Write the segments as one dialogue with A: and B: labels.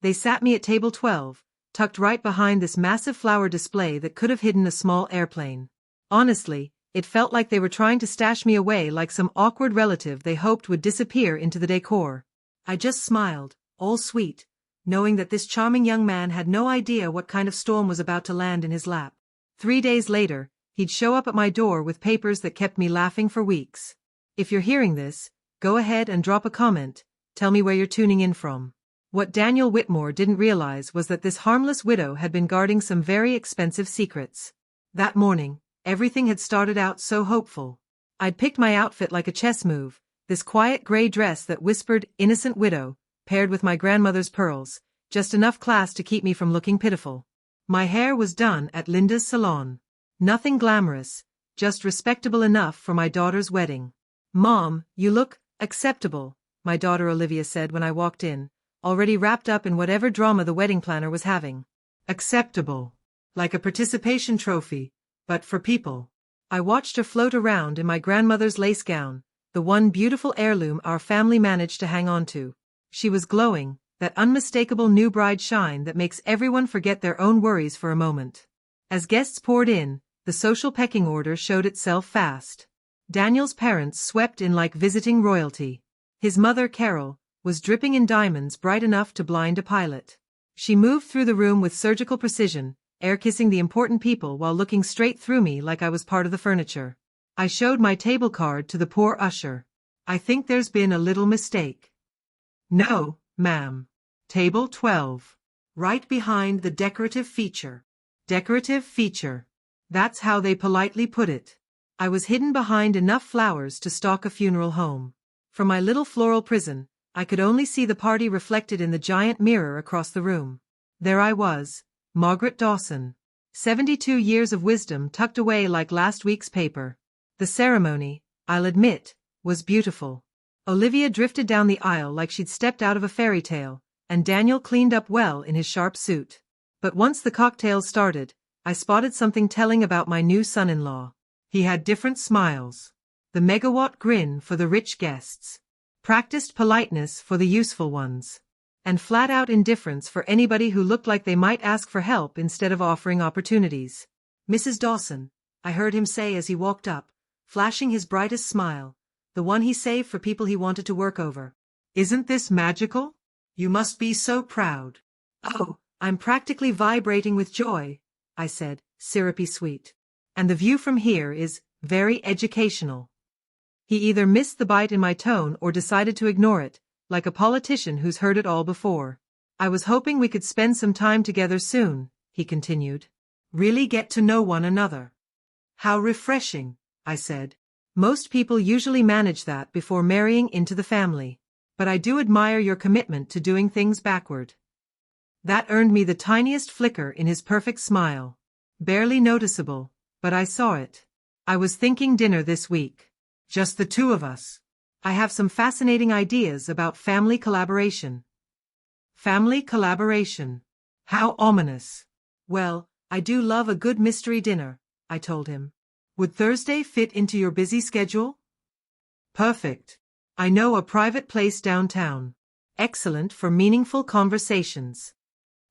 A: They sat me at table 12, tucked right behind this massive flower display that could have hidden a small airplane. Honestly, it felt like they were trying to stash me away like some awkward relative they hoped would disappear into the decor. I just smiled, all sweet, knowing that this charming young man had no idea what kind of storm was about to land in his lap. 3 days later, he'd show up at my door with papers that kept me laughing for weeks. If you're hearing this, go ahead and drop a comment, tell me where you're tuning in from. What Daniel Whitmore didn't realize was that this harmless widow had been guarding some very expensive secrets. That morning, everything had started out so hopeful. I'd picked my outfit like a chess move, this quiet gray dress that whispered innocent widow, paired with my grandmother's pearls, just enough class to keep me from looking pitiful. My hair was done at Linda's salon. Nothing glamorous, just respectable enough for my daughter's wedding. "Mom, you look acceptable," my daughter Olivia said when I walked in, already wrapped up in whatever drama the wedding planner was having. Acceptable. Like a participation trophy, but for people. I watched her float around in my grandmother's lace gown, the one beautiful heirloom our family managed to hang on to. She was glowing, that unmistakable new bride shine that makes everyone forget their own worries for a moment. As guests poured in, the social pecking order showed itself fast. Daniel's parents swept in like visiting royalty. His mother, Carol, was dripping in diamonds bright enough to blind a pilot. She moved through the room with surgical precision, air-kissing the important people while looking straight through me like I was part of the furniture. I showed my table card to the poor usher. "I think there's been a little mistake." "No, ma'am. Table 12. Right behind the decorative feature." Decorative feature. That's how they politely put it. I was hidden behind enough flowers to stock a funeral home. From my little floral prison, I could only see the party reflected in the giant mirror across the room. There I was, Margaret Dawson. 72 years of wisdom tucked away like last week's paper. The ceremony, I'll admit, was beautiful. Olivia drifted down the aisle like she'd stepped out of a fairy tale, and Daniel cleaned up well in his sharp suit. But once the cocktails started, I spotted something telling about my new son-in-law. He had different smiles. The megawatt grin for the rich guests. Practiced politeness for the useful ones. And flat-out indifference for anybody who looked like they might ask for help instead of offering opportunities. "Mrs. Dawson," I heard him say as he walked up, flashing his brightest smile, the one he saved for people he wanted to work over. "Isn't this magical? You must be so proud." "Oh, I'm practically vibrating with joy," I said, syrupy sweet. "And the view from here is very educational." He either missed the bite in my tone or decided to ignore it, like a politician who's heard it all before. "I was hoping we could spend some time together soon," he continued. "Really get to know one another." "How refreshing," I said. "Most people usually manage that before marrying into the family. But I do admire your commitment to doing things backward." That earned me the tiniest flicker in his perfect smile. Barely noticeable, but I saw it. "I was thinking dinner this week. Just the two of us. I have some fascinating ideas about family collaboration." "Family collaboration? How ominous." "Well, I do love a good mystery dinner," I told him. "Would Thursday fit into your busy schedule?" "Perfect. I know a private place downtown. Excellent for meaningful conversations."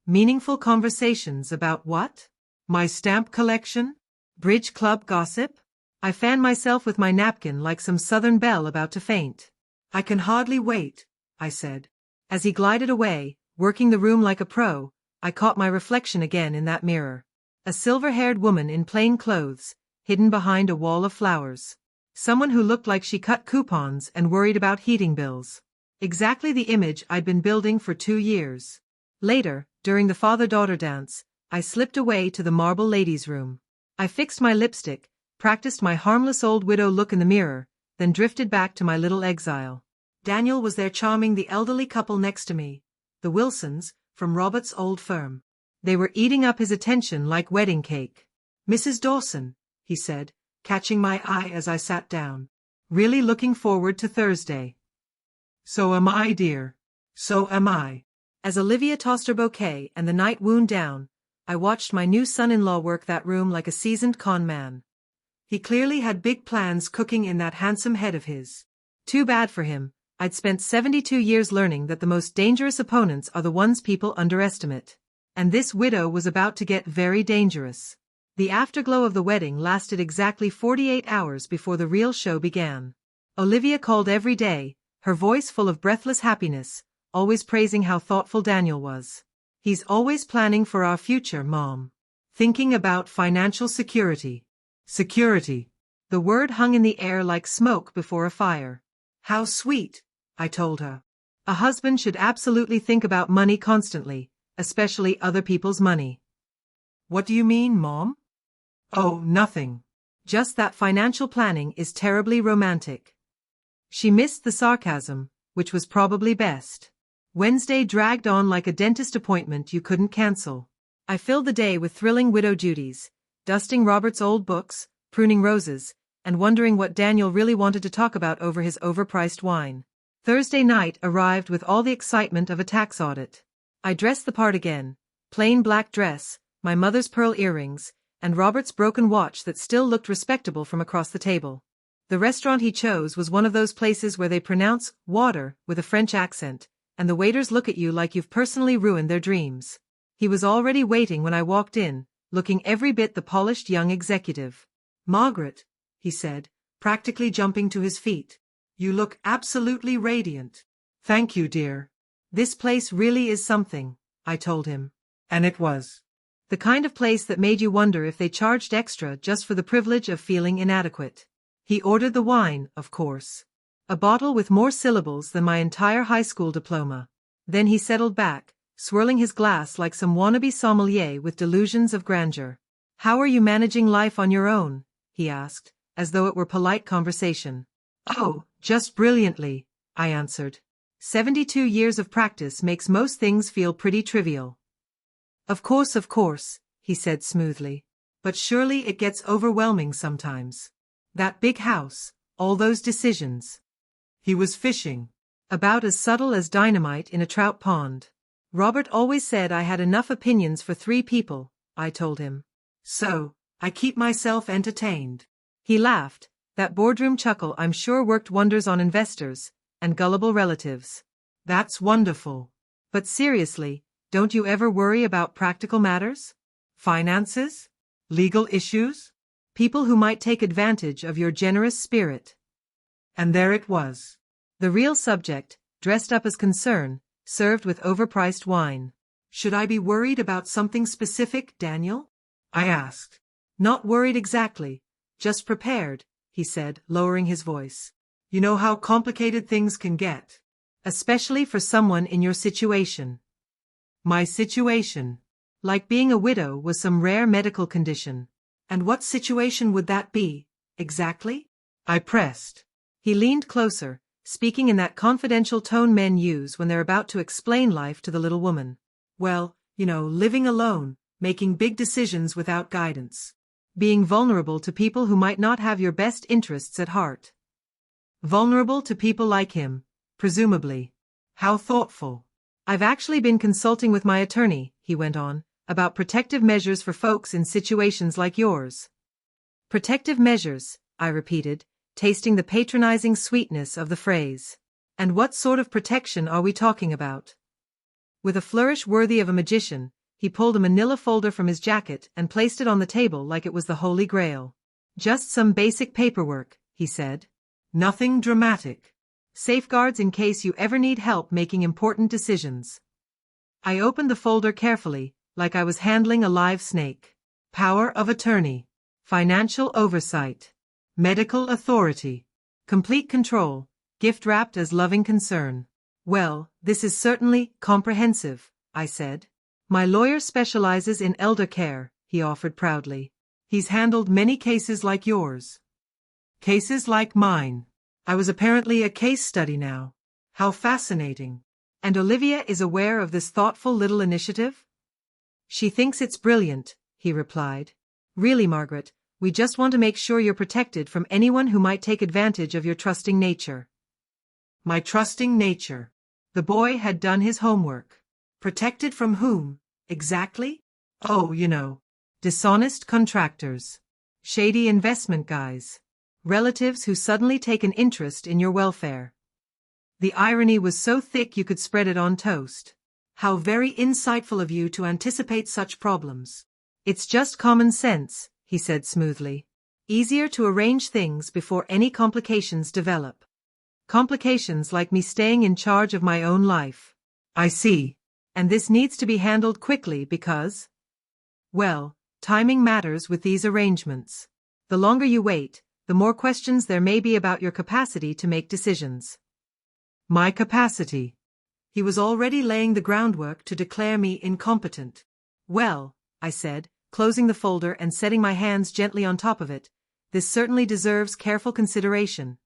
A: "Meaningful conversations about what? My stamp collection? Bridge club gossip?" I fanned myself with my napkin like some southern belle about to faint. "I can hardly wait," I said. As he glided away, working the room like a pro, I caught my reflection again in that mirror. A silver-haired woman in plain clothes, hidden behind a wall of flowers. Someone who looked like she cut coupons and worried about heating bills. Exactly the image I'd been building for 2 years. Later, during the father-daughter dance, I slipped away to the marble ladies' room. I fixed my lipstick, practiced my harmless old widow look in the mirror, then drifted back to my little exile. Daniel was there charming the elderly couple next to me, the Wilsons, from Robert's old firm. They were eating up his attention like wedding cake. "Mrs. Dawson," he said, catching my eye as I sat down. "Really looking forward to Thursday." "So am I, dear. So am I." As Olivia tossed her bouquet and the night wound down, I watched my new son-in-law work that room like a seasoned con man. He clearly had big plans cooking in that handsome head of his. Too bad for him, I'd spent 72 years learning that the most dangerous opponents are the ones people underestimate. And this widow was about to get very dangerous. The afterglow of the wedding lasted exactly 48 hours before the real show began. Olivia called every day, her voice full of breathless happiness, always praising how thoughtful Daniel was. He's always planning for our future, Mom. Thinking about financial security. Security. The word hung in the air like smoke before a fire. How sweet, I told her. A husband should absolutely think about money constantly, especially other people's money. What do you mean, Mom? Oh, nothing. Just that financial planning is terribly romantic. She missed the sarcasm, which was probably best. Wednesday dragged on like a dentist appointment you couldn't cancel. I filled the day with thrilling widow duties, dusting Robert's old books, pruning roses, and wondering what Daniel really wanted to talk about over his overpriced wine. Thursday night arrived with all the excitement of a tax audit. I dressed the part again, plain black dress, my mother's pearl earrings, and Robert's broken watch that still looked respectable from across the table. The restaurant he chose was one of those places where they pronounce water with a French accent, and the waiters look at you like you've personally ruined their dreams. He was already waiting when I walked in, looking every bit the polished young executive. Margaret, he said, practically jumping to his feet. You look absolutely radiant. Thank you, dear. This place really is something, I told him. And it was. The kind of place that made you wonder if they charged extra just for the privilege of feeling inadequate. He ordered the wine, of course. A bottle with more syllables than my entire high school diploma. Then he settled back, swirling his glass like some wannabe sommelier with delusions of grandeur. How are you managing life on your own? He asked, as though it were polite conversation. Oh, just brilliantly, I answered. 72 years of practice makes most things feel pretty trivial. Of course, he said smoothly. But surely it gets overwhelming sometimes. That big house, all those decisions. He was fishing. About as subtle as dynamite in a trout pond. Robert always said I had enough opinions for 3 people, I told him. So, I keep myself entertained. He laughed, that boardroom chuckle I'm sure worked wonders on investors and gullible relatives. That's wonderful. But seriously, don't you ever worry about practical matters? Finances? Legal issues? People who might take advantage of your generous spirit. And there it was. The real subject, dressed up as concern, served with overpriced wine. Should I be worried about something specific, Daniel? I asked. Not worried exactly, just prepared, he said, lowering his voice. You know how complicated things can get. Especially for someone in your situation. My situation. Like being a widow was some rare medical condition. And what situation would that be, exactly? I pressed. He leaned closer, speaking in that confidential tone men use when they're about to explain life to the little woman. Well, living alone, making big decisions without guidance. Being vulnerable to people who might not have your best interests at heart. Vulnerable to people like him, presumably. How thoughtful. I've actually been consulting with my attorney, he went on, about protective measures for folks in situations like yours. Protective measures, I repeated, tasting the patronizing sweetness of the phrase. And what sort of protection are we talking about? With a flourish worthy of a magician, he pulled a manila folder from his jacket and placed it on the table like it was the Holy Grail. Just some basic paperwork, he said. Nothing dramatic. Safeguards in case you ever need help making important decisions. I opened the folder carefully, like I was handling a live snake. Power of attorney. Financial oversight. Medical authority. Complete control, gift-wrapped as loving concern. Well, this is certainly comprehensive, I said. My lawyer specializes in elder care, he offered proudly. He's handled many cases like yours. Cases like mine. I was apparently a case study now. How fascinating. And Olivia is aware of this thoughtful little initiative? She thinks it's brilliant, he replied. Really, Margaret, we just want to make sure you're protected from anyone who might take advantage of your trusting nature. My trusting nature. The boy had done his homework. Protected from whom, exactly? Oh, dishonest contractors. Shady investment guys. Relatives who suddenly take an interest in your welfare. The irony was so thick you could spread it on toast. How very insightful of you to anticipate such problems. It's just common sense, he said smoothly. Easier to arrange things before any complications develop. Complications like me staying in charge of my own life. I see. And this needs to be handled quickly because… well, timing matters with these arrangements. The longer you wait, the more questions there may be about your capacity to make decisions. My capacity. He was already laying the groundwork to declare me incompetent. Well, I said, closing the folder and setting my hands gently on top of it, this certainly deserves careful consideration.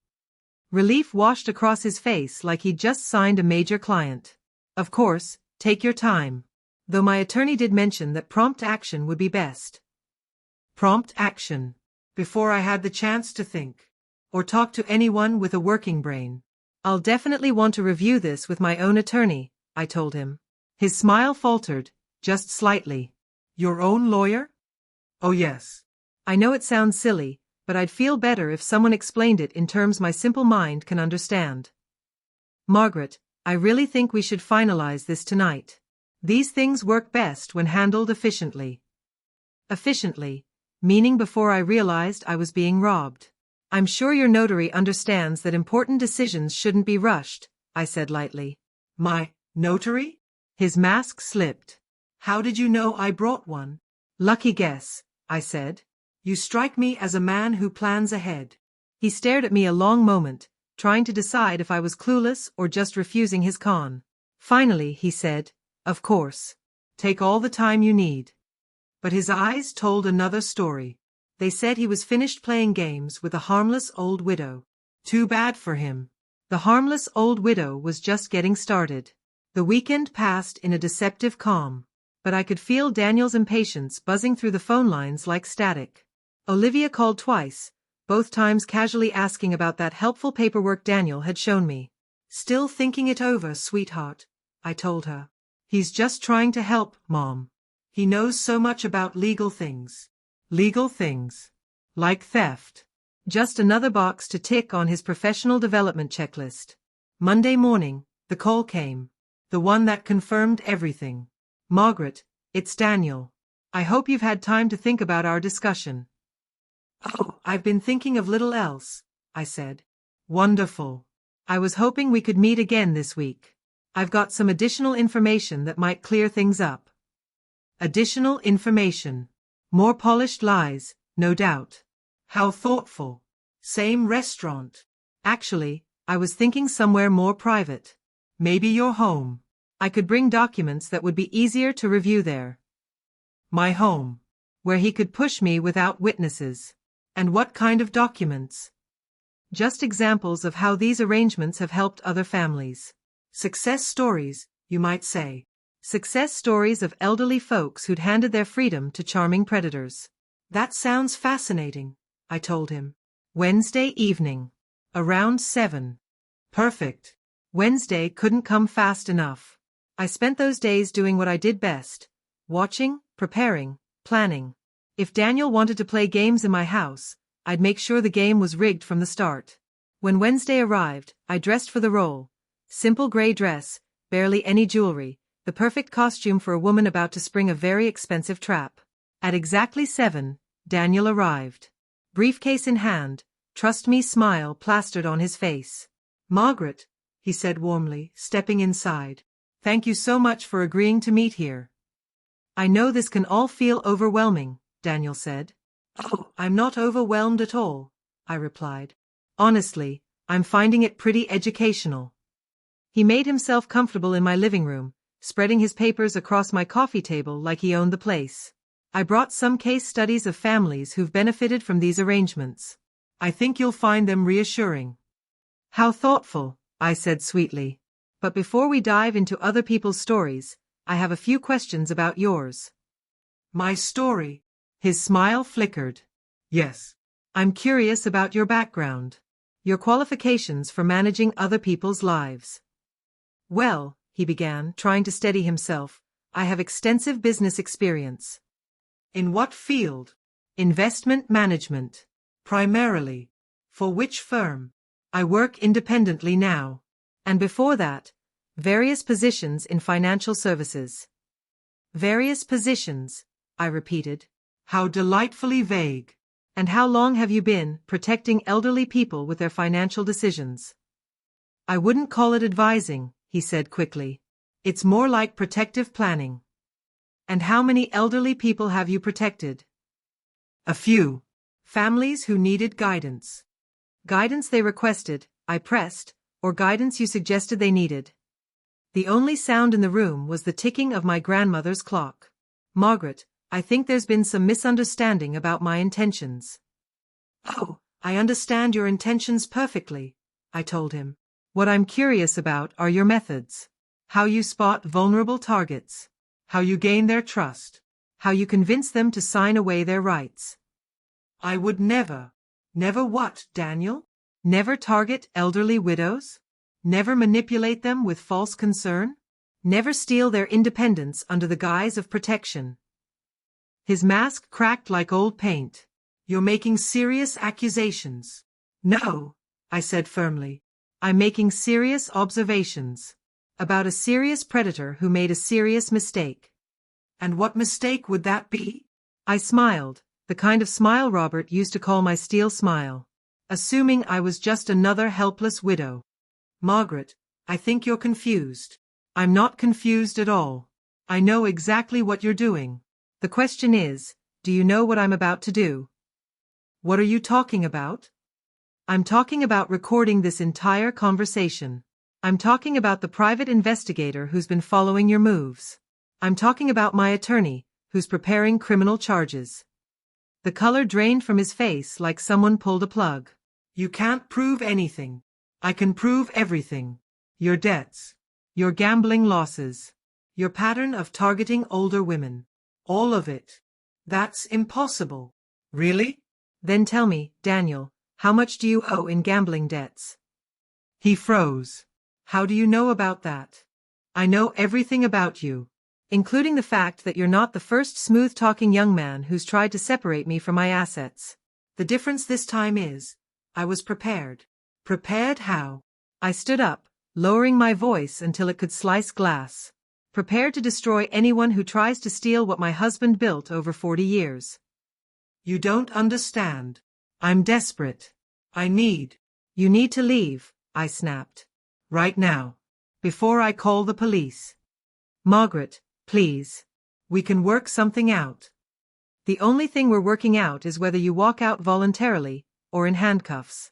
A: Relief washed across his face like he'd just signed a major client. Of course, take your time. Though my attorney did mention that prompt action would be best. Prompt action. Before I had the chance to think. Or talk to anyone with a working brain. I'll definitely want to review this with my own attorney, I told him. His smile faltered, just slightly. Your own lawyer? Oh yes. I know it sounds silly, but I'd feel better if someone explained it in terms my simple mind can understand. Margaret, I really think we should finalize this tonight. These things work best when handled efficiently. Efficiently, meaning before I realized I was being robbed. I'm sure your notary understands that important decisions shouldn't be rushed, I said lightly. My notary? His mask slipped. How did you know I brought one? Lucky guess, I said. You strike me as a man who plans ahead. He stared at me a long moment, trying to decide if I was clueless or just refusing his con. Finally, he said, of course. Take all the time you need. But his eyes told another story. They said he was finished playing games with a harmless old widow. Too bad for him. The harmless old widow was just getting started. The weekend passed in a deceptive calm. But I could feel Daniel's impatience buzzing through the phone lines like static. Olivia called twice, both times casually asking about that helpful paperwork Daniel had shown me. Still thinking it over, sweetheart, I told her. He's just trying to help, Mom. He knows so much about legal things. Legal things. Like theft. Just another box to tick on his professional development checklist. Monday morning, the call came. The one that confirmed everything. Margaret, it's Daniel. I hope you've had time to think about our discussion. Oh, I've been thinking of little else, I said. Wonderful. I was hoping we could meet again this week. I've got some additional information that might clear things up. Additional information. More polished lies, no doubt. How thoughtful. Same restaurant. Actually, I was thinking somewhere more private. Maybe your home. I could bring documents that would be easier to review there. My home. Where he could push me without witnesses. And what kind of documents? Just examples of how these arrangements have helped other families. Success stories, you might say. Success stories of elderly folks who'd handed their freedom to charming predators. That sounds fascinating, I told him. Wednesday evening. Around 7. Perfect. Wednesday couldn't come fast enough. I spent those days doing what I did best. Watching, preparing, planning. If Daniel wanted to play games in my house, I'd make sure the game was rigged from the start. When Wednesday arrived, I dressed for the role. Simple gray dress, barely any jewelry. The perfect costume for a woman about to spring a very expensive trap. At exactly 7, Daniel arrived. Briefcase in hand, trust me smile plastered on his face. Margaret, he said warmly, stepping inside. Thank you so much for agreeing to meet here. I know this can all feel overwhelming, Daniel said. Oh, I'm not overwhelmed at all, I replied. Honestly, I'm finding it pretty educational. He made himself comfortable in my living room, spreading his papers across my coffee table like he owned the place. I brought some case studies of families who've benefited from these arrangements. I think you'll find them reassuring. How thoughtful, I said sweetly. But before we dive into other people's stories, I have a few questions about yours. My story? His smile flickered. Yes. I'm curious about your background. Your qualifications for managing other people's lives. Well, he began, trying to steady himself, I have extensive business experience. In what field? Investment management. Primarily. For which firm? I work independently now. And before that, various positions in financial services. Various positions, I repeated. How delightfully vague. And how long have you been protecting elderly people with their financial decisions? I wouldn't call it advising, he said quickly. It's more like protective planning. And how many elderly people have you protected? A few. Families who needed guidance. Guidance they requested, I pressed, or guidance you suggested they needed. The only sound in the room was the ticking of my grandmother's clock. Margaret, I think there's been some misunderstanding about my intentions. Oh, I understand your intentions perfectly, I told him. What I'm curious about are your methods. How you spot vulnerable targets. How you gain their trust. How you convince them to sign away their rights. I would never. Never what, Daniel? Never target elderly widows? Never manipulate them with false concern? Never steal their independence under the guise of protection? His mask cracked like old paint. You're making serious accusations. No, I said firmly. I'm making serious observations. About a serious predator who made a serious mistake. And what mistake would that be? I smiled, the kind of smile Robert used to call my steel smile. Assuming I was just another helpless widow. Margaret, I think you're confused. I'm not confused at all. I know exactly what you're doing. The question is, do you know what I'm about to do? What are you talking about? I'm talking about recording this entire conversation. I'm talking about the private investigator who's been following your moves. I'm talking about my attorney, who's preparing criminal charges. The color drained from his face like someone pulled a plug. You can't prove anything. I can prove everything. Your debts. Your gambling losses. Your pattern of targeting older women. All of it. That's impossible. Really? Then tell me, Daniel, how much do you owe in gambling debts? He froze. How do you know about that? I know everything about you, including the fact that you're not the first smooth-talking young man who's tried to separate me from my assets. The difference this time is, I was prepared. Prepared how? I stood up, lowering my voice until it could slice glass. Prepared to destroy anyone who tries to steal what my husband built over 40 years. You don't understand. I'm desperate. You need to leave, I snapped. Right now. Before I call the police. Margaret, please. We can work something out. The only thing we're working out is whether you walk out voluntarily, or in handcuffs.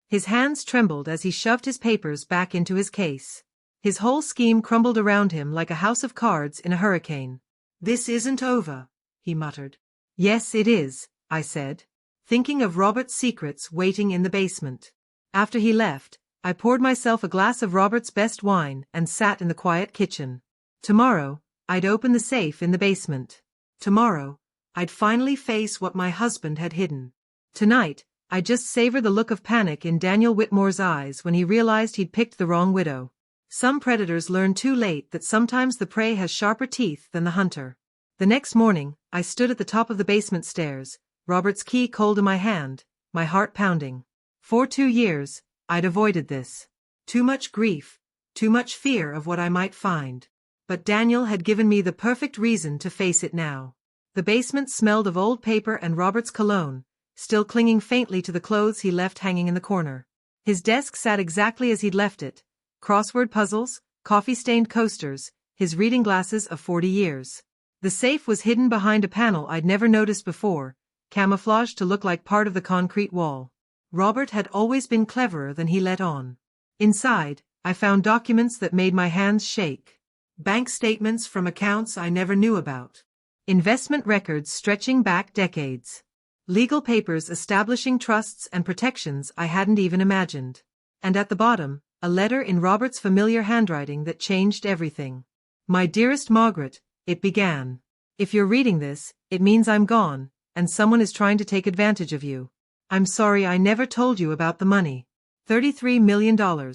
A: His hands trembled as he shoved his papers back into his case. His whole scheme crumbled around him like a house of cards in a hurricane. This isn't over, he muttered. Yes, it is, I said, thinking of Robert's secrets waiting in the basement. After he left, I poured myself a glass of Robert's best wine and sat in the quiet kitchen. Tomorrow, I'd open the safe in the basement. Tomorrow, I'd finally face what my husband had hidden. Tonight, I'd just savor the look of panic in Daniel Whitmore's eyes when he realized he'd picked the wrong widow. Some predators learn too late that sometimes the prey has sharper teeth than the hunter. The next morning, I stood at the top of the basement stairs, Robert's key cold in my hand, my heart pounding. For 2 years, I'd avoided this. Too much grief, too much fear of what I might find. But Daniel had given me the perfect reason to face it now. The basement smelled of old paper and Robert's cologne, still clinging faintly to the clothes he left hanging in the corner. His desk sat exactly as he'd left it. Crossword puzzles, coffee-stained coasters, his reading glasses of 40 years. The safe was hidden behind a panel I'd never noticed before, camouflaged to look like part of the concrete wall. Robert had always been cleverer than he let on. Inside, I found documents that made my hands shake. Bank statements from accounts I never knew about. Investment records stretching back decades. Legal papers establishing trusts and protections I hadn't even imagined. And at the bottom, a letter in Robert's familiar handwriting that changed everything. My dearest Margaret, it began. If you're reading this, it means I'm gone, and someone is trying to take advantage of you. I'm sorry I never told you about the money. $33 million,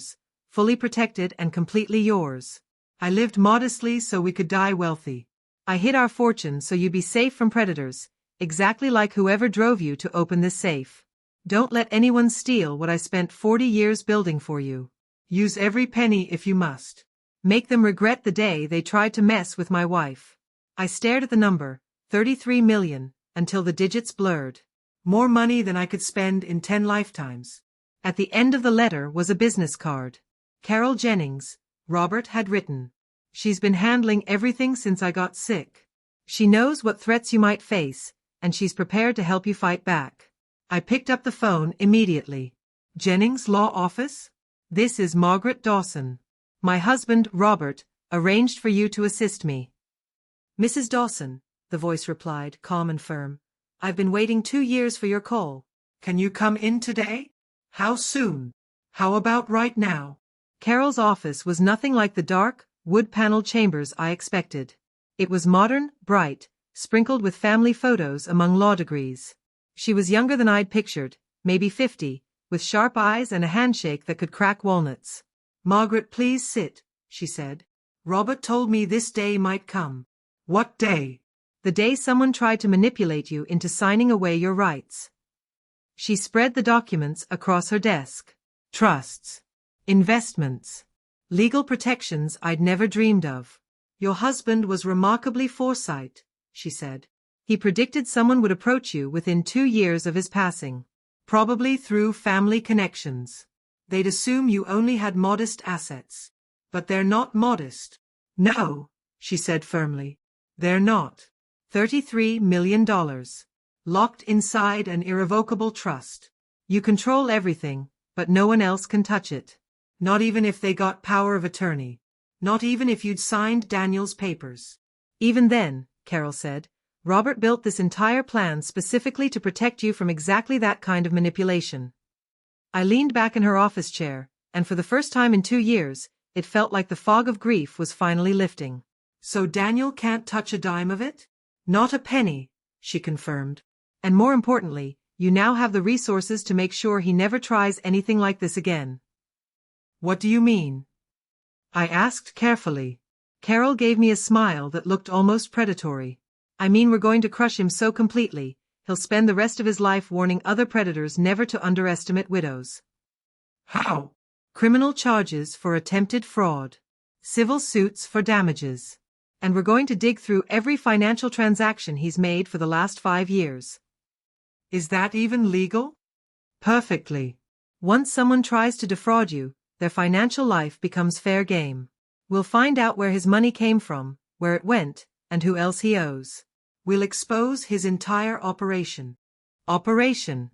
A: fully protected and completely yours. I lived modestly so we could die wealthy. I hid our fortune so you'd be safe from predators, exactly like whoever drove you to open this safe. Don't let anyone steal what I spent 40 years building for you. Use every penny if you must. Make them regret the day they tried to mess with my wife. I stared at the number, 33 million, until the digits blurred. More money than I could spend in 10 lifetimes. At the end of the letter was a business card. Carol Jennings, Robert had written. She's been handling everything since I got sick. She knows what threats you might face, and she's prepared to help you fight back. I picked up the phone immediately. Jennings Law Office? This is Margaret Dawson. My husband, Robert, arranged for you to assist me. Mrs. Dawson, the voice replied, calm and firm. I've been waiting 2 years for your call. Can you come in today? How soon? How about right now? Carol's office was nothing like the dark, wood-paneled chambers I expected. It was modern, bright, sprinkled with family photos among law degrees. She was younger than I'd pictured, maybe 50, with sharp eyes and a handshake that could crack walnuts. Margaret, please sit, she said. Robert told me this day might come. What day? The day someone tried to manipulate you into signing away your rights. She spread the documents across her desk. Trusts. Investments. Legal protections I'd never dreamed of. Your husband was remarkably foresight, she said. He predicted someone would approach you within 2 years of his passing. Probably through family connections. They'd assume you only had modest assets. But they're not modest. No, she said firmly. They're not. $33 million. Locked inside an irrevocable trust. You control everything, but no one else can touch it. Not even if they got power of attorney. Not even if you'd signed Daniel's papers. Even then, Carol said, Robert built this entire plan specifically to protect you from exactly that kind of manipulation. I leaned back in her office chair, and for the first time in 2 years, it felt like the fog of grief was finally lifting. So Daniel can't touch a dime of it? Not a penny, she confirmed. And more importantly, you now have the resources to make sure he never tries anything like this again. What do you mean? I asked carefully. Carol gave me a smile that looked almost predatory. I mean, we're going to crush him so completely, he'll spend the rest of his life warning other predators never to underestimate widows. How? Criminal charges for attempted fraud. Civil suits for damages. And we're going to dig through every financial transaction he's made for the last 5 years. Is that even legal? Perfectly. Once someone tries to defraud you, their financial life becomes fair game. We'll find out where his money came from, where it went, and who else he owes. We'll expose his entire operation. Operation.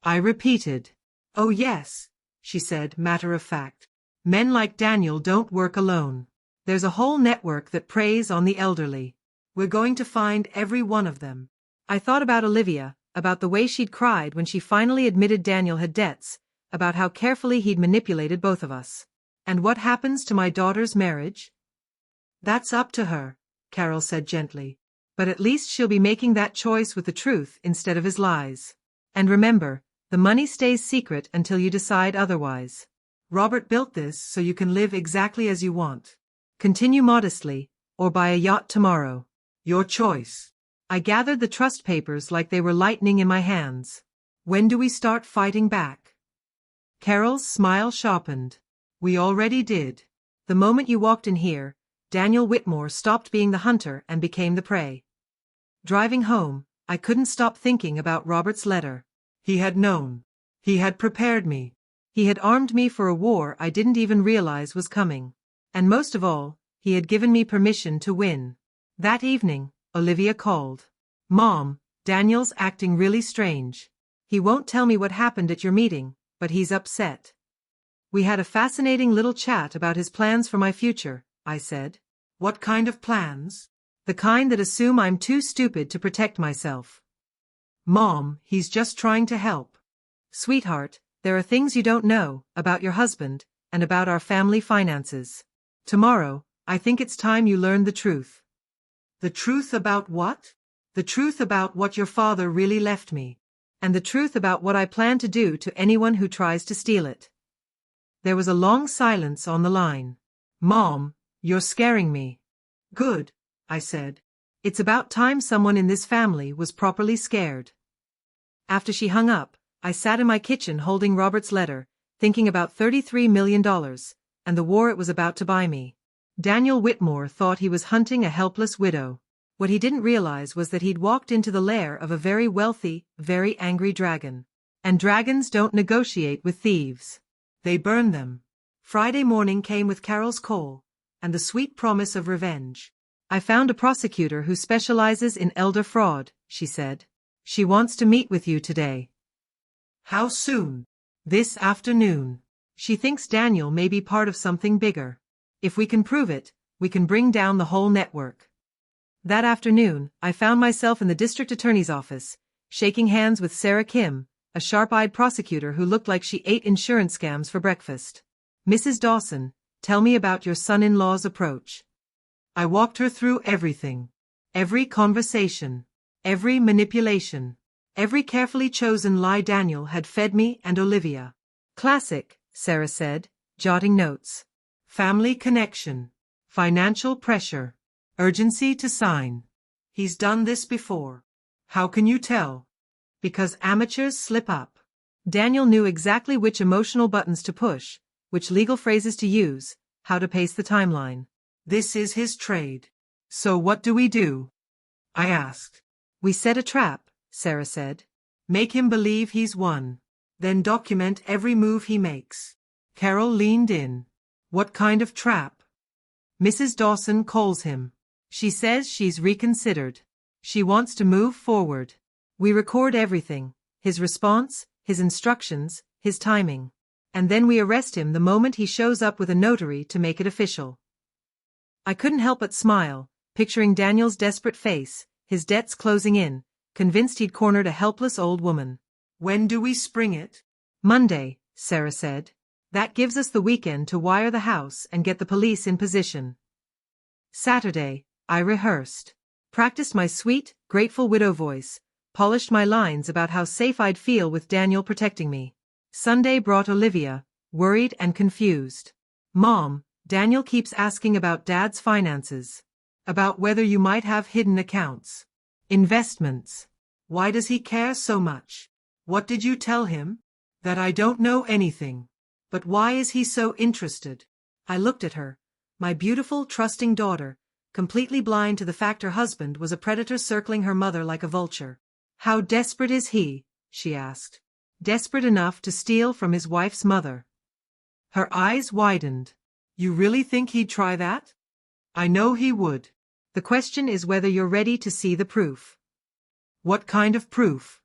A: I repeated. Oh yes, she said, matter of fact. Men like Daniel don't work alone. There's a whole network that preys on the elderly. We're going to find every one of them. I thought about Olivia, about the way she'd cried when she finally admitted Daniel had debts, about how carefully he'd manipulated both of us. And what happens to my daughter's marriage? That's up to her, Carol said gently. But at least she'll be making that choice with the truth instead of his lies. And remember, the money stays secret until you decide otherwise. Robert built this so you can live exactly as you want. Continue modestly, or buy a yacht tomorrow. Your choice. I gathered the trust papers like they were lightning in my hands. When do we start fighting back? Carol's smile sharpened. We already did. The moment you walked in here, Daniel Whitmore stopped being the hunter and became the prey. Driving home, I couldn't stop thinking about Robert's letter. He had known. He had prepared me. He had armed me for a war I didn't even realize was coming. And most of all, he had given me permission to win. That evening, Olivia called. Mom, Daniel's acting really strange. He won't tell me what happened at your meeting, but he's upset. We had a fascinating little chat about his plans for my future, I said. What kind of plans? The kind that assume I'm too stupid to protect myself. Mom, he's just trying to help. Sweetheart, there are things you don't know about your husband and about our family finances. Tomorrow, I think it's time you learned the truth. The truth about what? The truth about what your father really left me. And the truth about what I plan to do to anyone who tries to steal it. There was a long silence on the line. Mom, you're scaring me. Good, I said. It's about time someone in this family was properly scared. After she hung up, I sat in my kitchen holding Robert's letter, thinking about $33 million, and the war it was about to buy me. Daniel Whitmore thought he was hunting a helpless widow. What he didn't realize was that he'd walked into the lair of a very wealthy, very angry dragon. And dragons don't negotiate with thieves. They burn them. Friday morning came with Carol's call, and the sweet promise of revenge. I found a prosecutor who specializes in elder fraud, she said. She wants to meet with you today. How soon? This afternoon. She thinks Daniel may be part of something bigger. If we can prove it, we can bring down the whole network. That afternoon, I found myself in the district attorney's office, shaking hands with Sarah Kim, a sharp-eyed prosecutor who looked like she ate insurance scams for breakfast. Mrs. Dawson, tell me about your son-in-law's approach. I walked her through everything. Every conversation. Every manipulation. Every carefully chosen lie Daniel had fed me and Olivia. Classic, Sarah said, jotting notes. Family connection. Financial pressure. Urgency to sign. He's done this before. How can you tell? Because amateurs slip up. Daniel knew exactly which emotional buttons to push, which legal phrases to use, how to pace the timeline. This is his trade. So what do we do? I asked. We set a trap, Sarah said. Make him believe he's won. Then document every move he makes. Carol leaned in. What kind of trap? Mrs. Dawson calls him. She says she's reconsidered. She wants to move forward. We record everything, his response, his instructions, his timing. And then we arrest him the moment he shows up with a notary to make it official. I couldn't help but smile, picturing Daniel's desperate face, his debts closing in, convinced he'd cornered a helpless old woman. When do we spring it? Monday, Sarah said. That gives us the weekend to wire the house and get the police in position. Saturday, I rehearsed. Practiced my sweet, grateful widow voice, polished my lines about how safe I'd feel with Daniel protecting me. Sunday brought Olivia, worried and confused. Mom, Daniel keeps asking about Dad's finances. About whether you might have hidden accounts. Investments. Why does he care so much? What did you tell him? That I don't know anything. But why is he so interested? I looked at her, my beautiful, trusting daughter, completely blind to the fact her husband was a predator circling her mother like a vulture. How desperate is he? She asked. Desperate enough to steal from his wife's mother. Her eyes widened. You really think he'd try that? I know he would. The question is whether you're ready to see the proof. What kind of proof?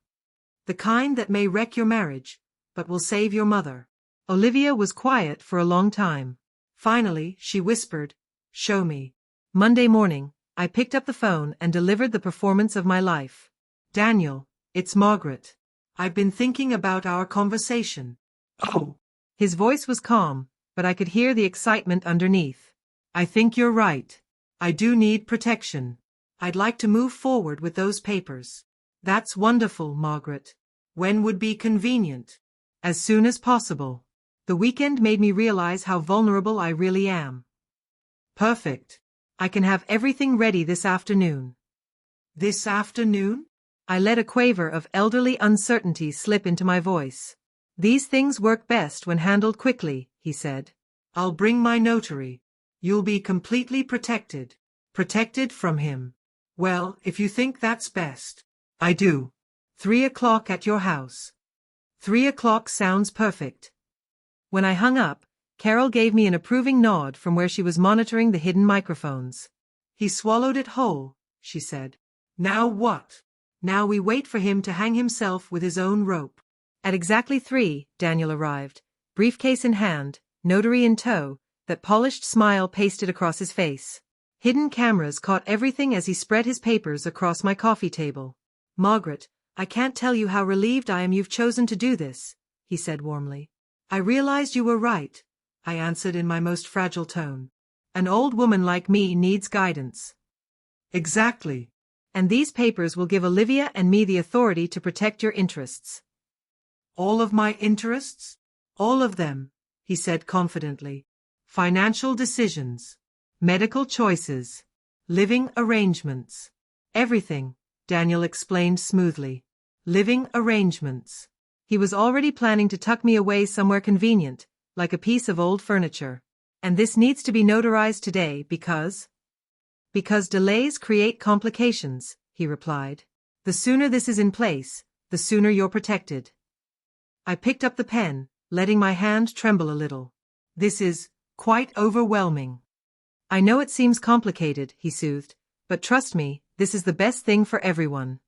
A: The kind that may wreck your marriage, but will save your mother. Olivia was quiet for a long time. Finally, she whispered, Show me. Monday morning, I picked up the phone and delivered the performance of my life. Daniel, it's Margaret. I've been thinking about our conversation. Oh. His voice was calm, but I could hear the excitement underneath. I think you're right. I do need protection. I'd like to move forward with those papers. That's wonderful, Margaret. When would be convenient? As soon as possible. The weekend made me realize how vulnerable I really am. Perfect. I can have everything ready this afternoon. This afternoon? I let a quaver of elderly uncertainty slip into my voice. These things work best when handled quickly, he said. I'll bring my notary. You'll be completely protected. Protected from him. Well, if you think that's best. I do. 3 o'clock at your house. 3 o'clock sounds perfect. When I hung up, Carol gave me an approving nod from where she was monitoring the hidden microphones. He swallowed it whole, she said. Now what? Now we wait for him to hang himself with his own rope. At exactly 3, Daniel arrived, briefcase in hand, notary in tow, that polished smile pasted across his face. Hidden cameras caught everything as he spread his papers across my coffee table. Margaret, I can't tell you how relieved I am you've chosen to do this, he said warmly. I realized you were right, I answered in my most fragile tone. An old woman like me needs guidance. Exactly. And these papers will give Olivia and me the authority to protect your interests. All of my interests? All of them, he said confidently. Financial decisions. Medical choices. Living arrangements. Everything, Daniel explained smoothly. Living arrangements. He was already planning to tuck me away somewhere convenient, like a piece of old furniture. And this needs to be notarized today because delays create complications, he replied. The sooner this is in place, the sooner you're protected. I picked up the pen, letting my hand tremble a little. This is quite overwhelming. I know it seems complicated, he soothed, but trust me, this is the best thing for everyone.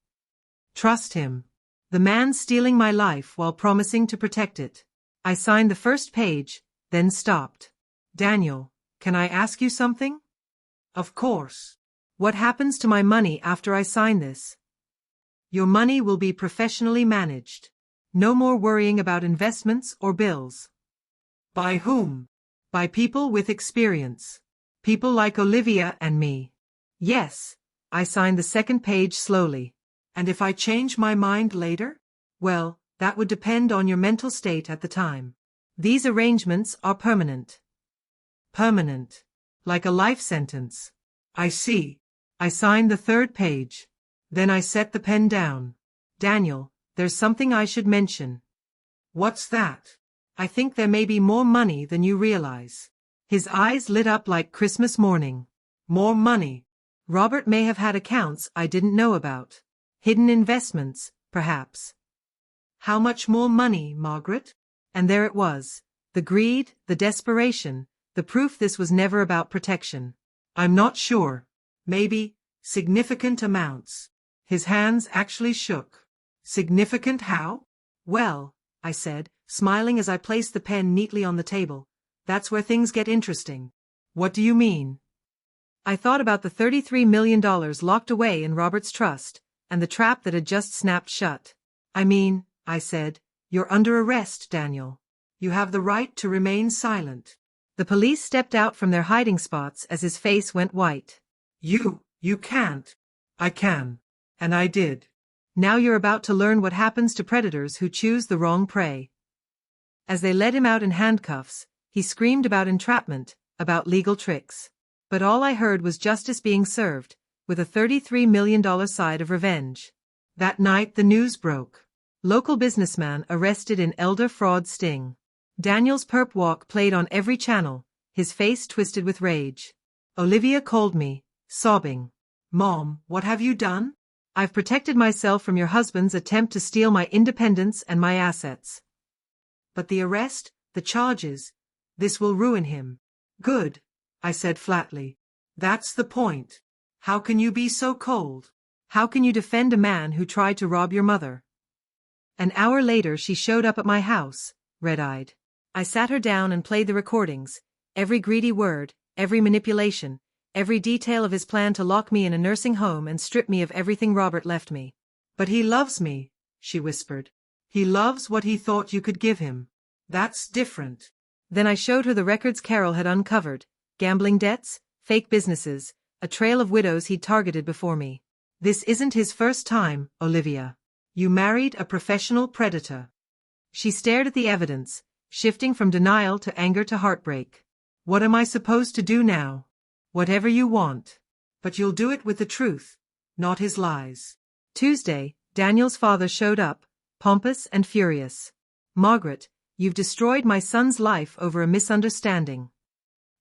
A: Trust him. The man stealing my life while promising to protect it. I signed the first page, then stopped. Daniel, can I ask you something? Of course. What happens to my money after I sign this? Your money will be professionally managed. No more worrying about investments or bills. By whom? By people with experience. People like Olivia and me. Yes. I signed the second page slowly. And if I change my mind later? Well, that would depend on your mental state at the time. These arrangements are permanent. Permanent. Like a life sentence. I see. I signed the third page. Then I set the pen down. Daniel, there's something I should mention. What's that? I think there may be more money than you realize. His eyes lit up like Christmas morning. More money. Robert may have had accounts I didn't know about. Hidden investments, perhaps. How much more money, Margaret? And there it was. The greed, the desperation, the proof this was never about protection. I'm not sure. Maybe significant amounts. His hands actually shook. Significant how? Well, I said, smiling as I placed the pen neatly on the table, that's where things get interesting. What do you mean? I thought about the $33 million locked away in Robert's trust, and the trap that had just snapped shut. I mean, I said, you're under arrest, Daniel. You have the right to remain silent. The police stepped out from their hiding spots as his face went white. You can't. I can. And I did. Now you're about to learn what happens to predators who choose the wrong prey. As they led him out in handcuffs, he screamed about entrapment, about legal tricks. But all I heard was justice being served, with a $33 million side of revenge. That night the news broke. Local businessman arrested in elder fraud sting. Daniel's perp walk played on every channel, his face twisted with rage. Olivia called me, sobbing. Mom, what have you done? I've protected myself from your husband's attempt to steal my independence and my assets. But the arrest, the charges, this will ruin him. Good, I said flatly. That's the point. How can you be so cold? How can you defend a man who tried to rob your mother? An hour later she showed up at my house, red-eyed. I sat her down and played the recordings, every greedy word, every manipulation, every detail of his plan to lock me in a nursing home and strip me of everything Robert left me. But he loves me, she whispered. He loves what he thought you could give him. That's different. Then I showed her the records Carol had uncovered, gambling debts, fake businesses, a trail of widows he'd targeted before me. This isn't his first time, Olivia. You married a professional predator. She stared at the evidence, shifting from denial to anger to heartbreak. What am I supposed to do now? Whatever you want. But you'll do it with the truth, not his lies. Tuesday, Daniel's father showed up, pompous and furious. Margaret, you've destroyed my son's life over a misunderstanding.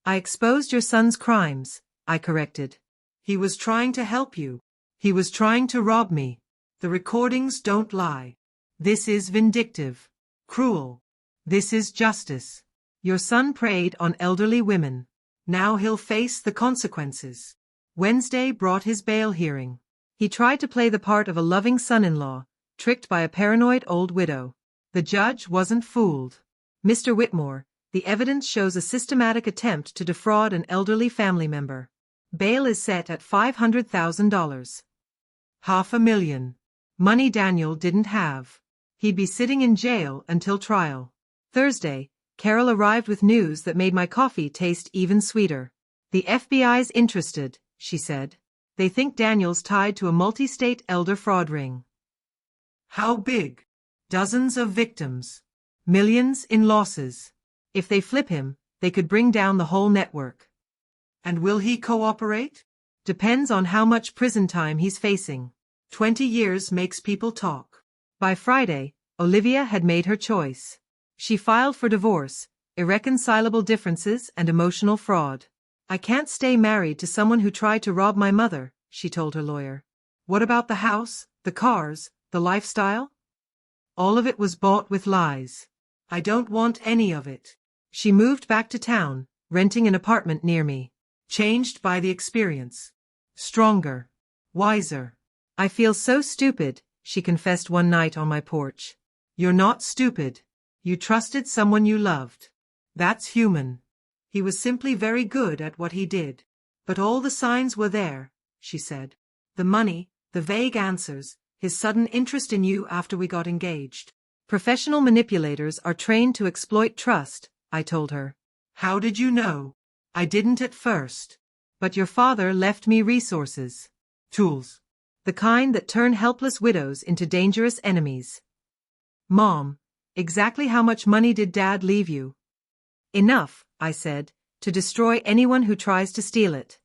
A: I exposed your son's crimes, I corrected. He was trying to help you. He was trying to rob me. The recordings don't lie. This is vindictive. Cruel. This is justice. Your son preyed on elderly women. Now he'll face the consequences. Wednesday brought his bail hearing. He tried to play the part of a loving son-in-law, tricked by a paranoid old widow. The judge wasn't fooled. Mr. Whitmore, the evidence shows a systematic attempt to defraud an elderly family member. Bail is set at $500,000. $500,000. Money Daniel didn't have. He'd be sitting in jail until trial. Thursday, Carol arrived with news that made my coffee taste even sweeter. The FBI's interested, she said. They think Daniel's tied to a multi-state elder fraud ring. How big? Dozens of victims. Millions in losses. If they flip him, they could bring down the whole network. And will he cooperate? Depends on how much prison time he's facing. 20 years makes people talk. By Friday, Olivia had made her choice. She filed for divorce, irreconcilable differences and emotional fraud. I can't stay married to someone who tried to rob my mother, she told her lawyer. What about the house, the cars, the lifestyle? All of it was bought with lies. I don't want any of it. She moved back to town, renting an apartment near me. Changed by the experience. Stronger. Wiser. I feel so stupid, she confessed one night on my porch. You're not stupid. You trusted someone you loved. That's human. He was simply very good at what he did. But all the signs were there, she said. The money, the vague answers, his sudden interest in you after we got engaged. Professional manipulators are trained to exploit trust, I told her. How did you know? I didn't at first. But your father left me resources. Tools. The kind that turn helpless widows into dangerous enemies. Mom, exactly how much money did Dad leave you? Enough, I said, to destroy anyone who tries to steal it.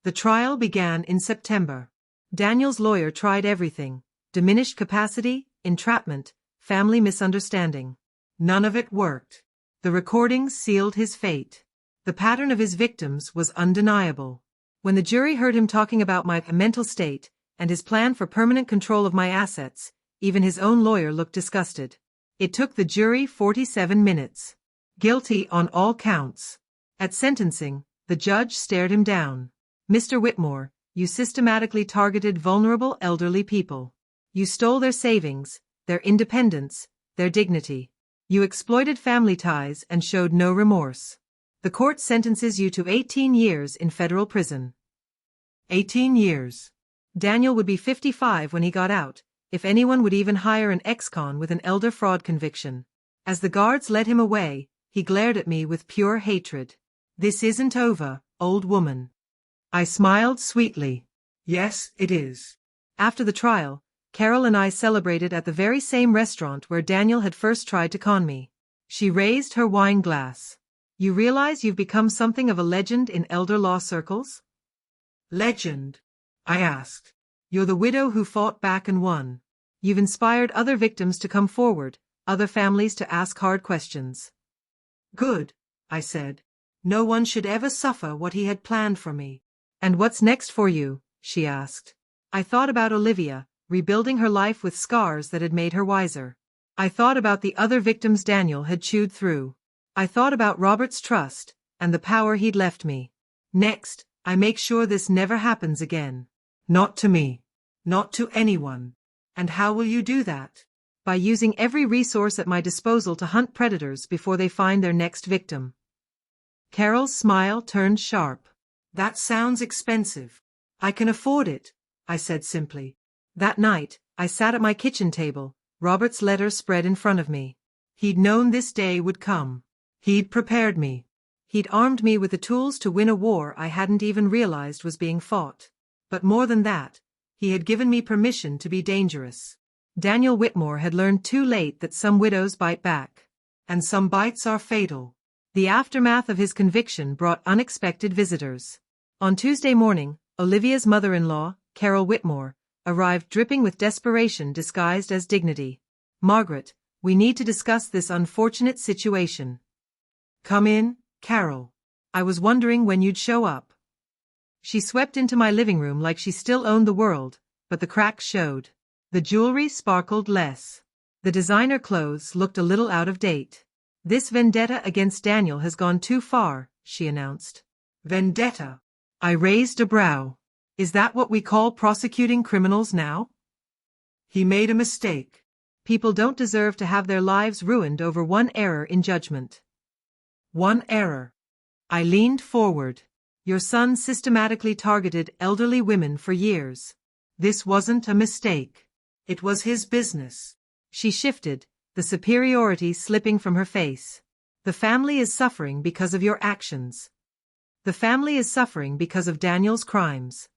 A: The trial began in September. Daniel's lawyer tried everything: diminished capacity, entrapment, family misunderstanding. None of it worked. The recordings sealed his fate. The pattern of his victims was undeniable. When the jury heard him talking about my mental state and his plan for permanent control of my assets, even his own lawyer looked disgusted. It took the jury 47 minutes. Guilty on all counts. At sentencing, the judge stared him down. Mr. Whitmore, you systematically targeted vulnerable elderly people. You stole their savings, their independence, their dignity. You exploited family ties and showed no remorse. The court sentences you to 18 years in federal prison. 18 years. Daniel would be 55 when he got out, if anyone would even hire an ex-con with an elder fraud conviction. As the guards led him away, he glared at me with pure hatred. This isn't over, old woman. I smiled sweetly. Yes, it is. After the trial, Carol and I celebrated at the very same restaurant where Daniel had first tried to con me. She raised her wine glass. You realize you've become something of a legend in elder law circles? Legend? I asked. You're the widow who fought back and won. You've inspired other victims to come forward, other families to ask hard questions. Good, I said. No one should ever suffer what he had planned for me. And what's next for you? She asked. I thought about Olivia, rebuilding her life with scars that had made her wiser. I thought about the other victims Daniel had chewed through. I thought about Robert's trust, and the power he'd left me. Next, I make sure this never happens again. Not to me. Not to anyone. And how will you do that? By using every resource at my disposal to hunt predators before they find their next victim. Carol's smile turned sharp. That sounds expensive. I can afford it, I said simply. That night, I sat at my kitchen table, Robert's letter spread in front of me. He'd known this day would come. He'd prepared me. He'd armed me with the tools to win a war I hadn't even realized was being fought. But more than that, he had given me permission to be dangerous. Daniel Whitmore had learned too late that some widows bite back. And some bites are fatal. The aftermath of his conviction brought unexpected visitors. On Tuesday morning, Olivia's mother-in-law, Carol Whitmore, arrived dripping with desperation disguised as dignity. Margaret, we need to discuss this unfortunate situation. Come in, Carol. I was wondering when you'd show up. She swept into my living room like she still owned the world, but the cracks showed. The jewelry sparkled less. The designer clothes looked a little out of date. This vendetta against Daniel has gone too far, she announced. Vendetta? I raised a brow. Is that what we call prosecuting criminals now? He made a mistake. People don't deserve to have their lives ruined over one error in judgment. One error. I leaned forward. Your son systematically targeted elderly women for years. This wasn't a mistake. It was his business. She shifted, the superiority slipping from her face. The family is suffering because of your actions. The family is suffering because of Daniel's crimes.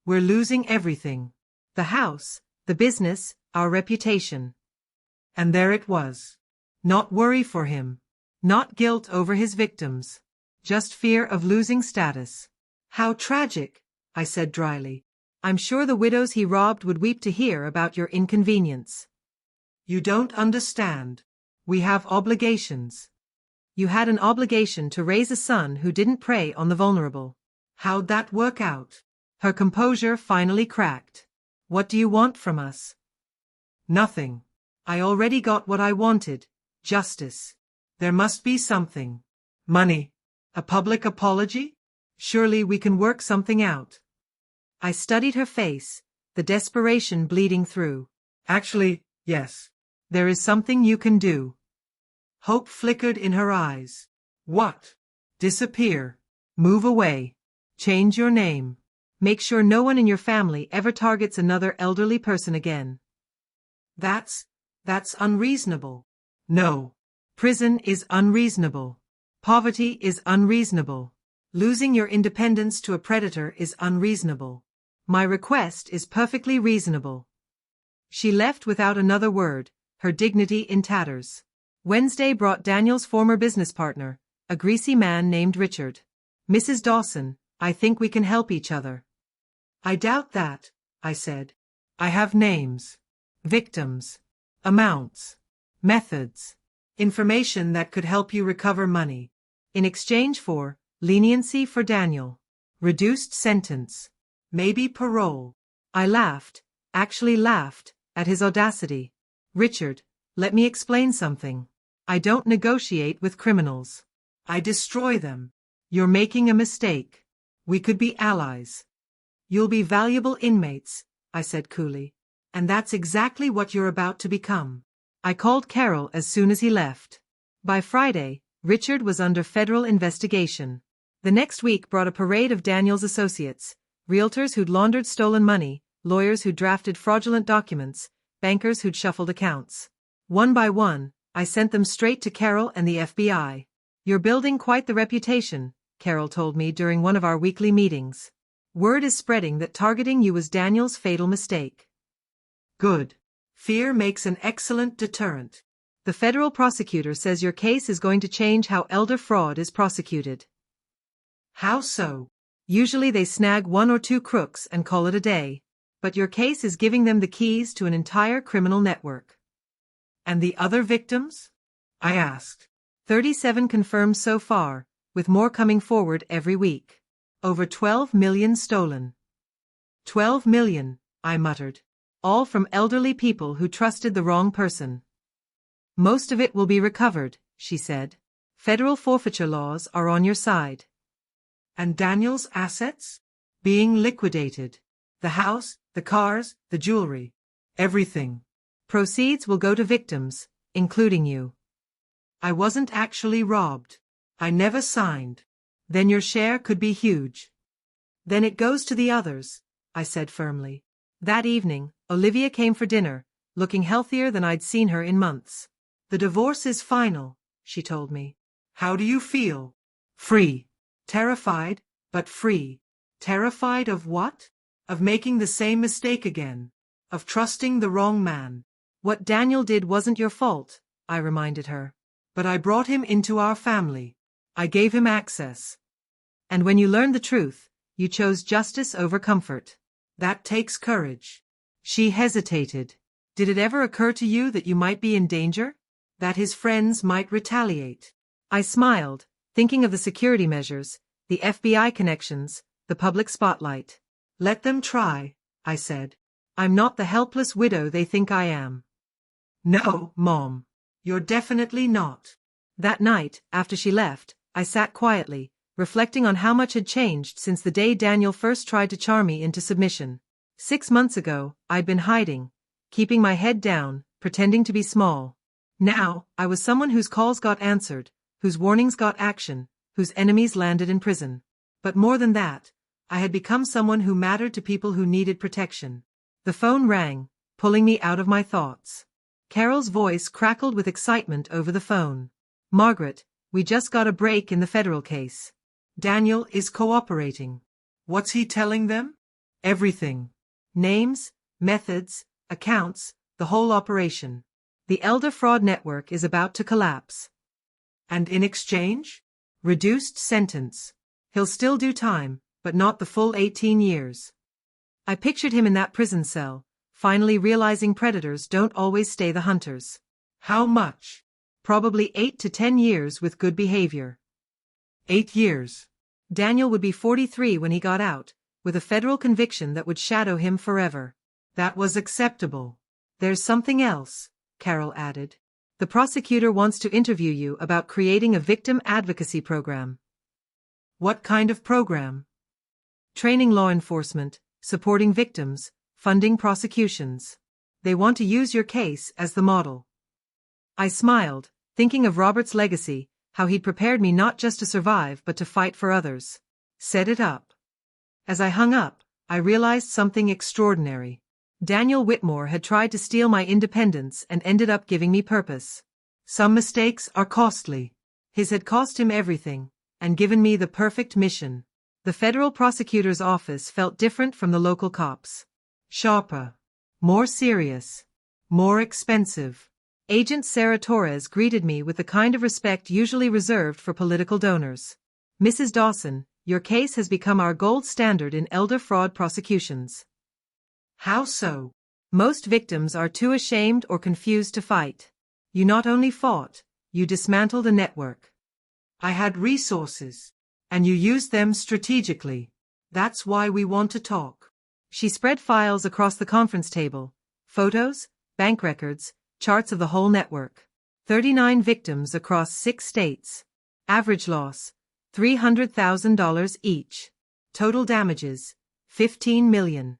A: We're losing everything. The house, the business, our reputation. And there it was. Not worry for him. Not guilt over his victims. Just fear of losing status. How tragic, I said dryly. I'm sure the widows he robbed would weep to hear about your inconvenience. You don't understand. We have obligations. You had an obligation to raise a son who didn't prey on the vulnerable. How'd that work out? Her composure finally cracked. What do you want from us? Nothing. I already got what I wanted. Justice. There must be something. Money. A public apology? Surely we can work something out. I studied her face, the desperation bleeding through. Actually, yes. There is something you can do. Hope flickered in her eyes. What? Disappear. Move away. Change your name. Make sure no one in your family ever targets another elderly person again. That's unreasonable. No. Prison is unreasonable. Poverty is unreasonable. Losing your independence to a predator is unreasonable. My request is perfectly reasonable. She left without another word, her dignity in tatters. Wednesday brought Daniel's former business partner, a greasy man named Richard. Mrs. Dawson, I think we can help each other. I doubt that, I said. I have names, victims, amounts, methods, information that could help you recover money. In exchange for leniency for Daniel, reduced sentence, maybe parole. I laughed, actually laughed, at his audacity. Richard, let me explain something. I don't negotiate with criminals. I destroy them. You're making a mistake. We could be allies. You'll be valuable inmates, I said coolly. And that's exactly what you're about to become. I called Carol as soon as he left. By Friday, Richard was under federal investigation. The next week brought a parade of Daniel's associates, realtors who'd laundered stolen money, lawyers who'd drafted fraudulent documents, bankers who'd shuffled accounts. One by one, I sent them straight to Carol and the FBI. You're building quite the reputation, Carol told me during one of our weekly meetings. Word is spreading that targeting you was Daniel's fatal mistake. Good. Fear makes an excellent deterrent. The federal prosecutor says your case is going to change how elder fraud is prosecuted. How so? Usually they snag one or two crooks and call it a day. But your case is giving them the keys to an entire criminal network. And the other victims? I asked. 37 confirmed so far, with more coming forward every week. Over 12 million stolen. 12 million, I muttered. All from elderly people who trusted the wrong person. Most of it will be recovered, she said. Federal forfeiture laws are on your side. And Daniel's assets? Being liquidated. The house, the cars, the jewelry. Everything. Proceeds will go to victims, including you. I wasn't actually robbed. I never signed. Then your share could be huge. Then it goes to the others, I said firmly. That evening, Olivia came for dinner, looking healthier than I'd seen her in months. The divorce is final, she told me. How do you feel? Free. Terrified, but free. Terrified of what? Of making the same mistake again. Of trusting the wrong man. What Daniel did wasn't your fault, I reminded her. But I brought him into our family. I gave him access. And when you learned the truth, you chose justice over comfort. That takes courage. She hesitated. Did it ever occur to you that you might be in danger? That his friends might retaliate? I smiled, thinking of the security measures, the FBI connections, the public spotlight. Let them try, I said. I'm not the helpless widow they think I am. No, Mom. You're definitely not. That night, after she left, I sat quietly, reflecting on how much had changed since the day Daniel first tried to charm me into submission. 6 months ago, I'd been hiding, keeping my head down, pretending to be small. Now, I was someone whose calls got answered, whose warnings got action, whose enemies landed in prison. But more than that, I had become someone who mattered to people who needed protection. The phone rang, pulling me out of my thoughts. Carol's voice crackled with excitement over the phone. Margaret, we just got a break in the federal case. Daniel is cooperating. What's he telling them? Everything. Names, methods, accounts, the whole operation. The elder fraud network is about to collapse. And in exchange? Reduced sentence. He'll still do time, but not the full 18 years. I pictured him in that prison cell, finally realizing predators don't always stay the hunters.
B: How much?
A: Probably 8 to 10 years with good behavior.
B: 8 years.
A: Daniel would be 43 when he got out, with a federal conviction that would shadow him forever.
B: That was acceptable.
A: There's something else, Carol added. The prosecutor wants to interview you about creating a victim advocacy program.
B: What kind of program?
A: Training law enforcement, supporting victims, funding prosecutions. They want to use your case as the model. I smiled, thinking of Robert's legacy, how he'd prepared me not just to survive but to fight for others. Set it up. As I hung up, I realized something extraordinary. Daniel Whitmore had tried to steal my independence and ended up giving me purpose.
B: Some mistakes are costly.
A: His had cost him everything, and given me the perfect mission. The federal prosecutor's office felt different from the local cops.
B: Sharper. More serious. More expensive.
A: Agent Sarah Torres greeted me with the kind of respect usually reserved for political donors. Mrs. Dawson, your case has become our gold standard in elder fraud prosecutions.
B: How so?
A: Most victims are too ashamed or confused to fight. You not only fought, you dismantled a network.
B: I had resources, and you used them strategically. That's why we want to talk.
A: She spread files across the conference table, photos, bank records, charts of the whole network. 39 victims across 6 states. Average loss, $300,000 each. Total damages, $15 million.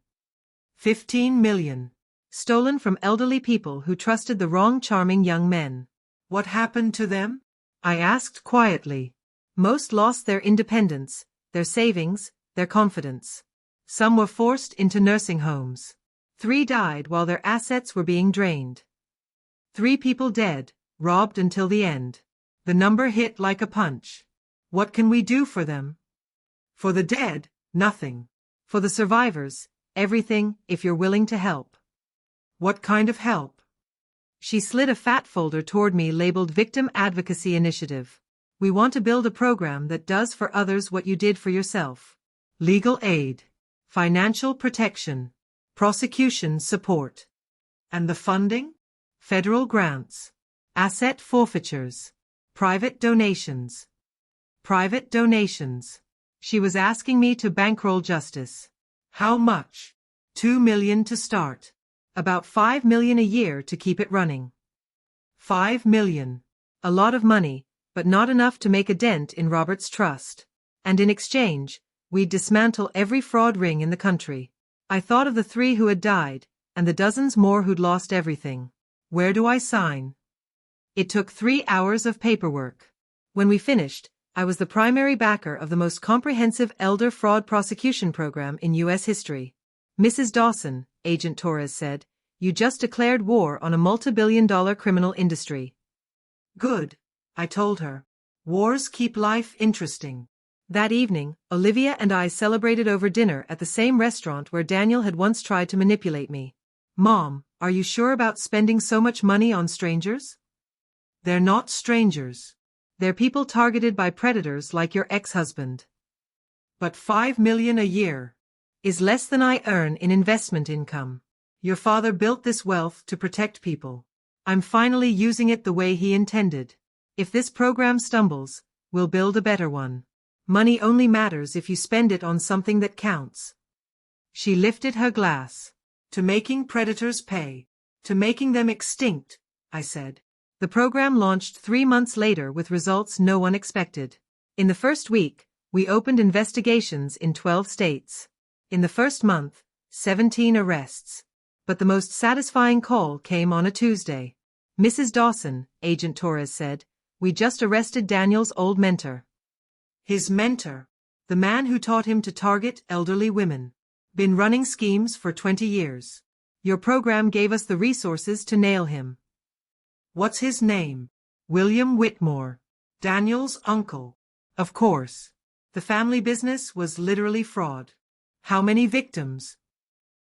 B: 15 million.
A: Stolen from elderly people who trusted the wrong charming young men.
B: What happened to them?
A: I asked quietly. Most lost their independence, their savings, their confidence. Some were forced into nursing homes. 3 died while their assets were being drained. 3 people dead, robbed until the end.
B: The number hit like a punch. What can we do for them? For the dead, nothing.
A: For the survivors, everything, if you're willing to help.
B: What kind of help?
A: She slid a fat folder toward me labeled Victim Advocacy Initiative. We want to build a program that does for others what you did for yourself.
B: Legal aid. Financial protection. Prosecution support. And the funding? Federal grants. Asset forfeitures. Private donations. Private donations.
A: She was asking me to bankroll justice.
B: How much? 2 million to start.
A: About 5 million a year to keep it running.
B: 5 million.
A: A lot of money, but not enough to make a dent in Robert's trust. And in exchange, we'd dismantle every fraud ring in the country. I thought of the 3 who had died, and the dozens more who'd lost everything.
B: Where do I sign?
A: It took 3 hours of paperwork. When we finished, I was the primary backer of the most comprehensive elder fraud prosecution program in U.S. history. Mrs. Dawson, Agent Torres said, you just declared war on a multi-billion-dollar criminal industry.
B: Good, I told her. Wars keep life interesting.
A: That evening, Olivia and I celebrated over dinner at the same restaurant where Daniel had once tried to manipulate me. Mom, are you sure about spending so much money on strangers?
B: They're not strangers.
A: They're people targeted by predators like your ex-husband.
B: But 5 million a year
A: is less than I earn in investment income.
B: Your father built this wealth to protect people. I'm finally using it the way he intended.
A: If this program stumbles, we'll build a better one. Money only matters if you spend it on something that counts.
B: She lifted her glass. To making predators pay. To making them extinct, I said.
A: The program launched 3 months later with results no one expected. In the first week, we opened investigations in 12 states. In the first month, 17 arrests. But the most satisfying call came on a Tuesday. Mrs. Dawson, Agent Torres said, we just arrested Daniel's old mentor.
B: His mentor, the man who taught him to target elderly women. Been running schemes for 20 years.
A: Your program gave us the resources to nail him.
B: What's his name? William Whitmore. Daniel's uncle. Of course. The family business was literally fraud. How many victims?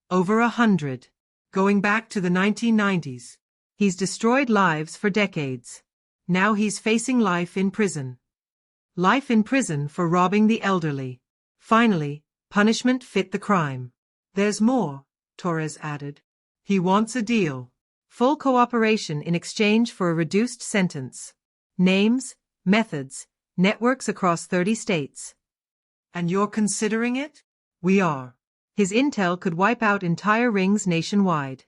B: Over 100. Going back to the 1990s.
A: He's destroyed lives for decades.
B: Now he's facing life in prison. Life in prison for robbing the elderly. Finally, punishment fit the crime. There's more, Torres added. He wants a deal.
A: Full cooperation in exchange for a reduced sentence. Names, methods, networks across 30 states.
B: And you're considering it? We are.
A: His intel could wipe out entire rings nationwide.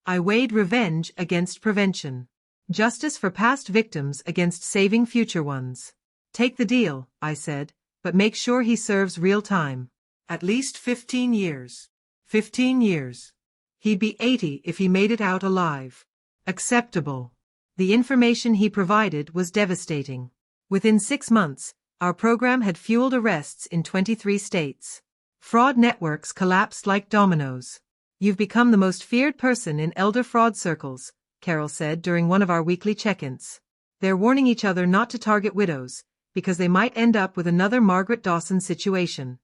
A: I weighed revenge against prevention. Justice for past victims against saving future ones. Take the deal, I said, but make sure he serves real time.
B: At least 15 years. 15 years. He'd be 80 if he made it out alive. Acceptable.
A: The information he provided was devastating. Within 6 months, our program had fueled arrests in 23 states. Fraud networks collapsed like dominoes. You've become the most feared person in elder fraud circles, Carol said during one of our weekly check-ins. They're warning each other not to target widows, because they might end up with another Margaret Dawson situation.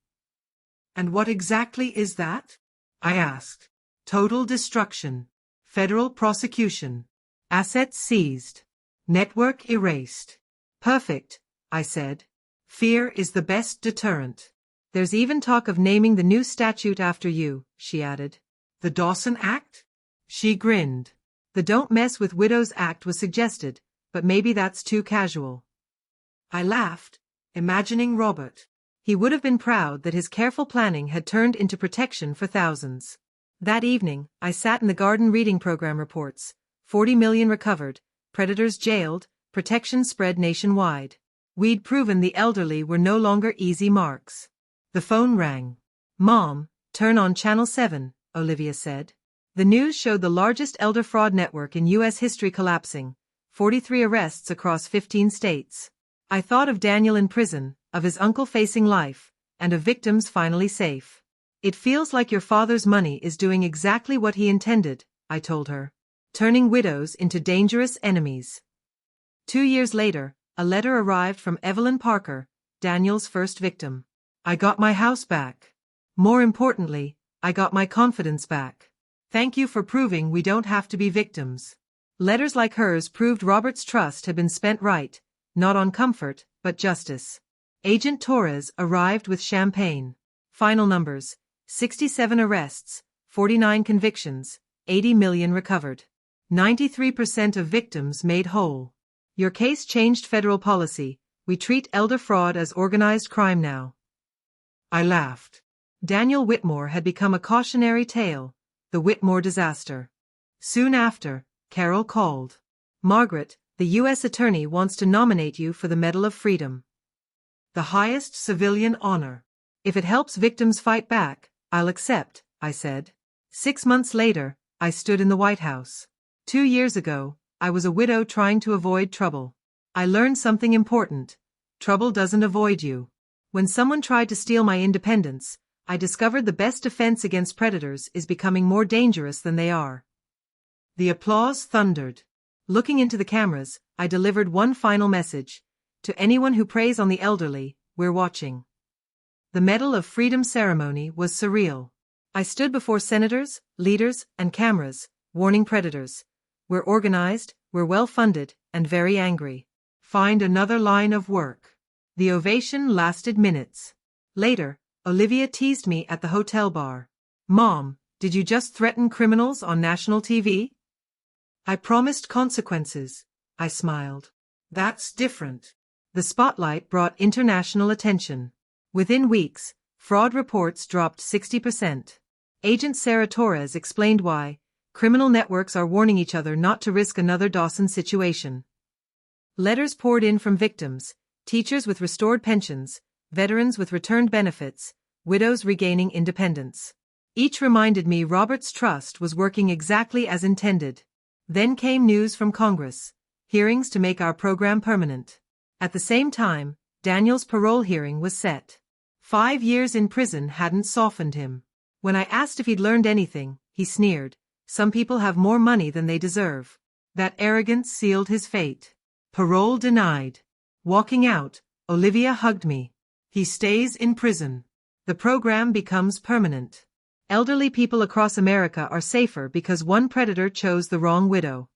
B: And what exactly is that? I asked. Total destruction. Federal prosecution. Assets seized. Network erased.
A: Perfect, I said.
B: Fear is the best deterrent.
A: There's even talk of naming the new statute after you, she added.
B: The Dawson Act? She grinned.
A: The Don't Mess with Widows Act was suggested, but maybe that's too casual.
B: I laughed, imagining Robert.
A: He would have been proud that his careful planning had turned into protection for thousands. That evening, I sat in the garden reading program reports. 40 million recovered, predators jailed, protection spread nationwide. We'd proven the elderly were no longer easy marks.
B: The phone rang.
A: Mom, turn on Channel 7, Olivia said. The news showed the largest elder fraud network in U.S. history collapsing, 43 arrests across 15 states. I thought of Daniel in prison, of his uncle facing life, and of victims finally safe. It feels like your father's money is doing exactly what he intended, I told her. Turning widows into dangerous enemies. 2 years later, a letter arrived from Evelyn Parker, Daniel's first victim.
B: I got my house back.
A: More importantly, I got my confidence back.
B: Thank you for proving we don't have to be victims.
A: Letters like hers proved Robert's trust had been spent right, not on comfort, but justice. Agent Torres arrived with champagne. Final numbers: 67 arrests, 49 convictions, 80 million recovered. 93% of victims made whole. Your case changed federal policy. We treat elder fraud as organized crime now.
B: I laughed.
A: Daniel Whitmore had become a cautionary tale, the Whitmore disaster. Soon after, Carol called. Margaret, the U.S. Attorney wants to nominate you for the Medal of Freedom.
B: The highest civilian honor.
A: If it helps victims fight back, I'll accept, I said. 6 months later, I stood in the White House. 2 years ago, I was a widow trying to avoid trouble. I learned something important. Trouble doesn't avoid you. When someone tried to steal my independence, I discovered the best defense against predators is becoming more dangerous than they are.
B: The applause thundered.
A: Looking into the cameras, I delivered one final message. To anyone who preys on the elderly, we're watching. The Medal of Freedom ceremony was surreal. I stood before senators, leaders, and cameras, warning predators. We're organized, we're well-funded, and very angry.
B: Find another line of work.
A: The ovation lasted minutes. Later, Olivia teased me at the hotel bar. Mom, did you just threaten criminals on national TV?
B: I promised consequences, I smiled. That's different.
A: The spotlight brought international attention. Within weeks, fraud reports dropped 60%. Agent Sarah Torres explained why. Criminal networks are warning each other not to risk another Dawson situation. Letters poured in from victims, teachers with restored pensions, veterans with returned benefits, widows regaining independence. Each reminded me Robert's trust was working exactly as intended. Then came news from Congress, hearings to make our program permanent. At the same time, Daniel's parole hearing was set. 5 years in prison hadn't softened him. When I asked if he'd learned anything, he sneered. Some people have more money than they deserve. That arrogance sealed his fate. Parole denied. Walking out, Olivia hugged me.
B: He stays in prison.
A: The program becomes permanent. Elderly people across America are safer because one predator chose the wrong widow.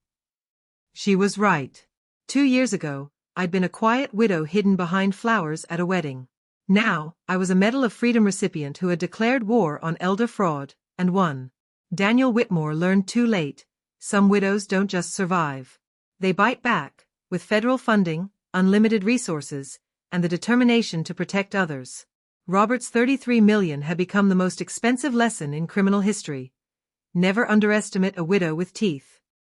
B: She was right.
A: 2 years ago, I'd been a quiet widow hidden behind flowers at a wedding. Now, I was a Medal of Freedom recipient who had declared war on elder fraud, and won. Daniel Whitmore learned too late, some widows don't just survive. They bite back, with federal funding, unlimited resources, and the determination to protect others. Robert's $33 million had become the most expensive lesson in criminal history. Never underestimate a widow with teeth.